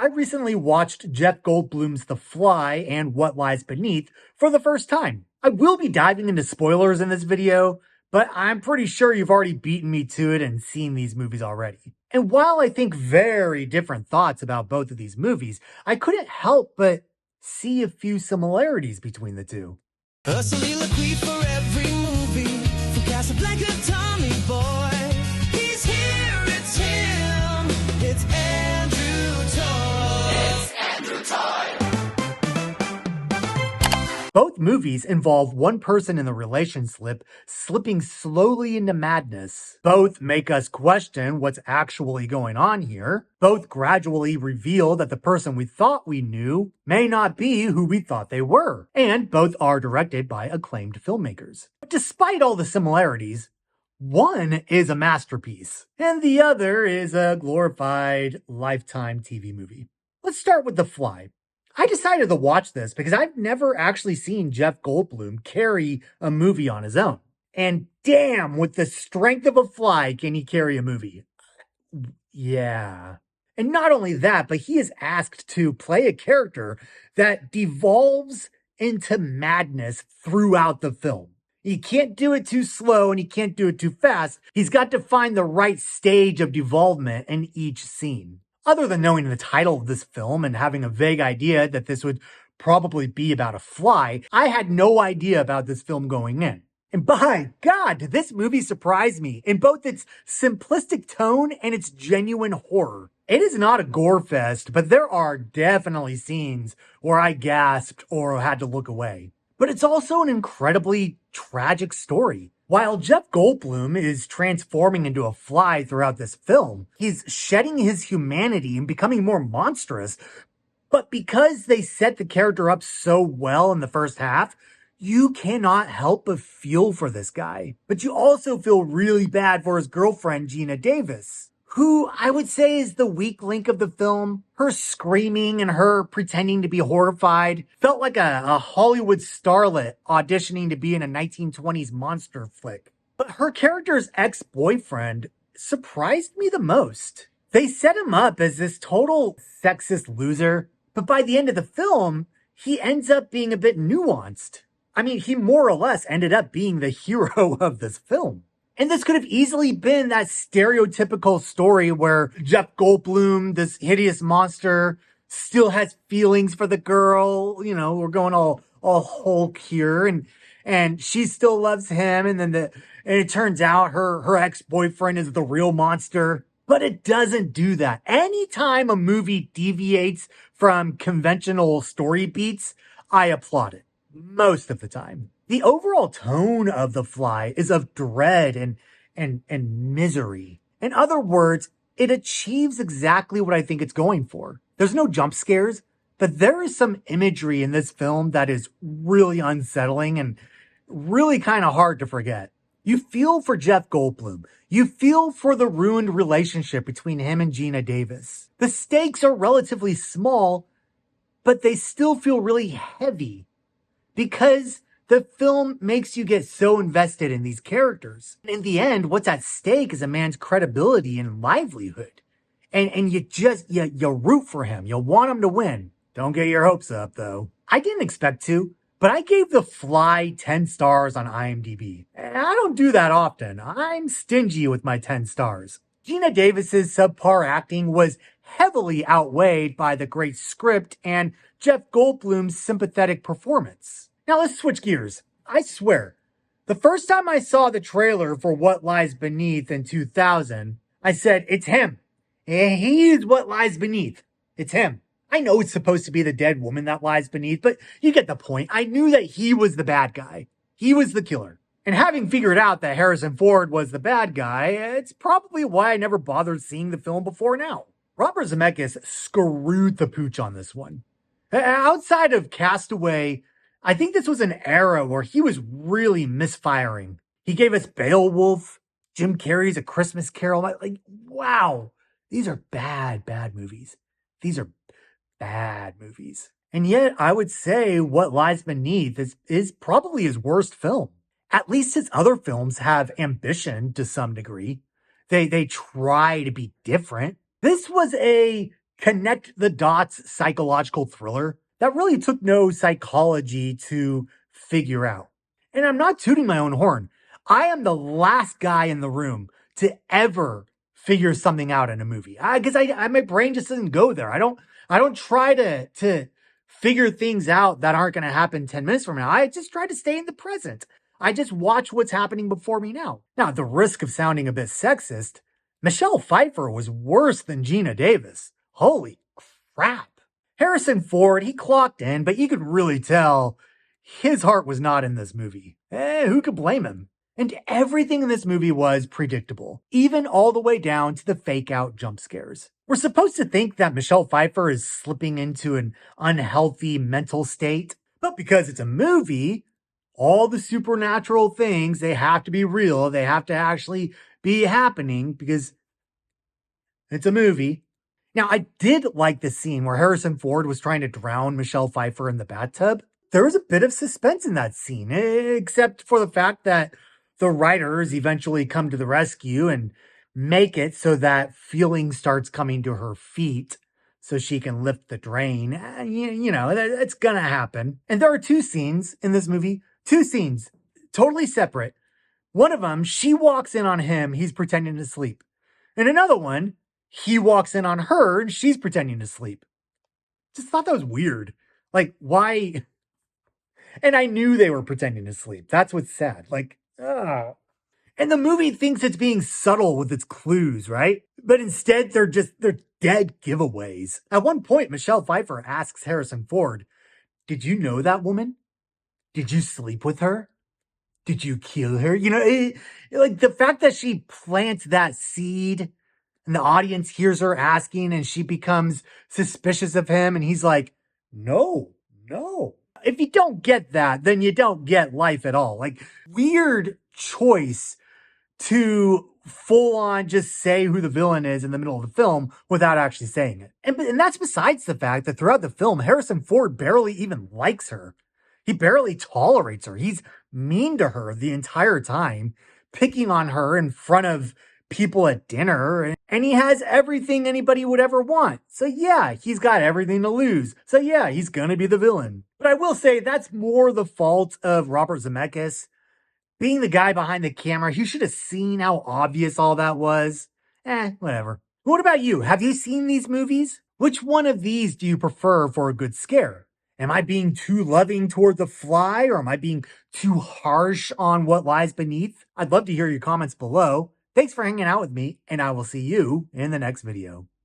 recently watched Jeff Goldblum's The Fly and What Lies Beneath for the first time. I will be diving into spoilers in this video, but I'm pretty sure you've already beaten me to it and seen these movies already. And while I think very different thoughts about both of these movies, I couldn't help but see a few similarities between the two. A soliloquy for every movie, from Casablanca, Tommy Boy. He's here, it's him, it's Andrew Toy. It's Andrew Toy. Both movies involve one person in the relation slipping slowly into madness. Both make us question what's actually going on here. Both gradually reveal that the person we thought we knew may not be who we thought they were. And both are directed by acclaimed filmmakers. But despite all the similarities, one is a masterpiece, and the other is a glorified Lifetime TV movie. Let's start with The Fly. I decided to watch this because I've never actually seen Jeff Goldblum carry a movie on his own. And damn, with the strength of a fly, can he carry a movie? Yeah. And not only that, but he is asked to play a character that devolves into madness throughout the film. He can't do it too slow and he can't do it too fast. He's got to find the right stage of devolvement in each scene. Other than knowing the title of this film and having a vague idea that this would probably be about a fly, I had no idea about this film going in. And by God, did this movie surprise me in both its simplistic tone and its genuine horror. It is not a gore fest, but there are definitely scenes where I gasped or had to look away. But it's also an incredibly tragic story. While Jeff Goldblum is transforming into a fly throughout this film, he's shedding his humanity and becoming more monstrous. But because they set the character up so well in the first half, you cannot help but feel for this guy. But you also feel really bad for his girlfriend, Geena Davis, who I would say is the weak link of the film. Her screaming and her pretending to be horrified felt like a Hollywood starlet auditioning to be in a 1920s monster flick. But her character's ex-boyfriend surprised me the most. They set him up as this total sexist loser, but by the end of the film, he ends up being a bit nuanced. I mean, he more or less ended up being the hero of this film. And this could have easily been that stereotypical story where Jeff Goldblum, this hideous monster, still has feelings for the girl. You know, we're going all Hulk here, and she still loves him. And then it turns out her ex-boyfriend is the real monster. But it doesn't do that. Anytime a movie deviates from conventional story beats, I applaud it. Most of the time. The overall tone of The Fly is of dread and misery. In other words, it achieves exactly what I think it's going for. There's no jump scares, but there is some imagery in this film that is really unsettling and really kind of hard to forget. You feel for Jeff Goldblum. You feel for the ruined relationship between him and Geena Davis. The stakes are relatively small, but they still feel really heavy because the film makes you get so invested in these characters. And in the end, what's at stake is a man's credibility and livelihood. And you root for him. You want him to win. Don't get your hopes up, though. I didn't expect to, but I gave The Fly 10 stars on IMDb. And I don't do that often. I'm stingy with my 10 stars. Geena Davis's subpar acting was heavily outweighed by the great script and Jeff Goldblum's sympathetic performance. Now let's switch gears. I swear, the first time I saw the trailer for What Lies Beneath in 2000, I said, it's him. He's what lies beneath. It's him. I know it's supposed to be the dead woman that lies beneath, but you get the point. I knew that he was the bad guy. He was the killer. And having figured out that Harrison Ford was the bad guy, it's probably why I never bothered seeing the film before now. Robert Zemeckis screwed the pooch on this one. Outside of Castaway, I think this was an era where he was really misfiring. He gave us Beowulf, Jim Carrey's A Christmas Carol. Like, wow, these are bad movies. These are bad movies. And yet, I would say What Lies Beneath is probably his worst film. At least his other films have ambition to some degree. They try to be different. This was a connect the dots psychological thriller that really took no psychology to figure out. And I'm not tooting my own horn. I am the last guy in the room to ever figure something out in a movie. Because my brain just doesn't go there. I don't try to figure things out that aren't going to happen 10 minutes from now. I just try to stay in the present. I just watch what's happening before me now. Now, at the risk of sounding a bit sexist, Michelle Pfeiffer was worse than Gina Davis. Holy crap. Harrison Ford, he clocked in, but you could really tell his heart was not in this movie. Who could blame him? And everything in this movie was predictable, even all the way down to the fake out jump scares. We're supposed to think that Michelle Pfeiffer is slipping into an unhealthy mental state, but because it's a movie, all the supernatural things, they have to be real. They have to actually be happening because it's a movie. Now, I did like the scene where Harrison Ford was trying to drown Michelle Pfeiffer in the bathtub. There was a bit of suspense in that scene, except for the fact that the writers eventually come to the rescue and make it so that feeling starts coming to her feet so she can lift the drain. It's gonna happen. And there are two scenes in this movie, two scenes, totally separate. One of them, she walks in on him, he's pretending to sleep. And another one, he walks in on her and she's pretending to sleep. Just thought that was weird. Like, why? And I knew they were pretending to sleep. That's what's sad. Like, ah. And the movie thinks it's being subtle with its clues, right? But instead, they're dead giveaways. At one point, Michelle Pfeiffer asks Harrison Ford, "Did you know that woman? Did you sleep with her? Did you kill her?" Like the fact that she plants that seed and the audience hears her asking and she becomes suspicious of him and he's like, no. If you don't get that, then you don't get life at all. Like, weird choice to full on just say who the villain is in the middle of the film without actually saying it. And that's besides the fact that throughout the film, Harrison Ford barely even likes her. He barely tolerates her. He's mean to her the entire time, picking on her in front of people at dinner, and he has everything anybody would ever want. So yeah, he's got everything to lose. So yeah, he's gonna be the villain. But I will say that's more the fault of Robert Zemeckis. Being the guy behind the camera, he should have seen how obvious all that was. Whatever. What about you? Have you seen these movies? Which one of these do you prefer for a good scare? Am I being too loving toward the fly, or am I being too harsh on what lies beneath? I'd love to hear your comments below. Thanks for hanging out with me, and I will see you in the next video.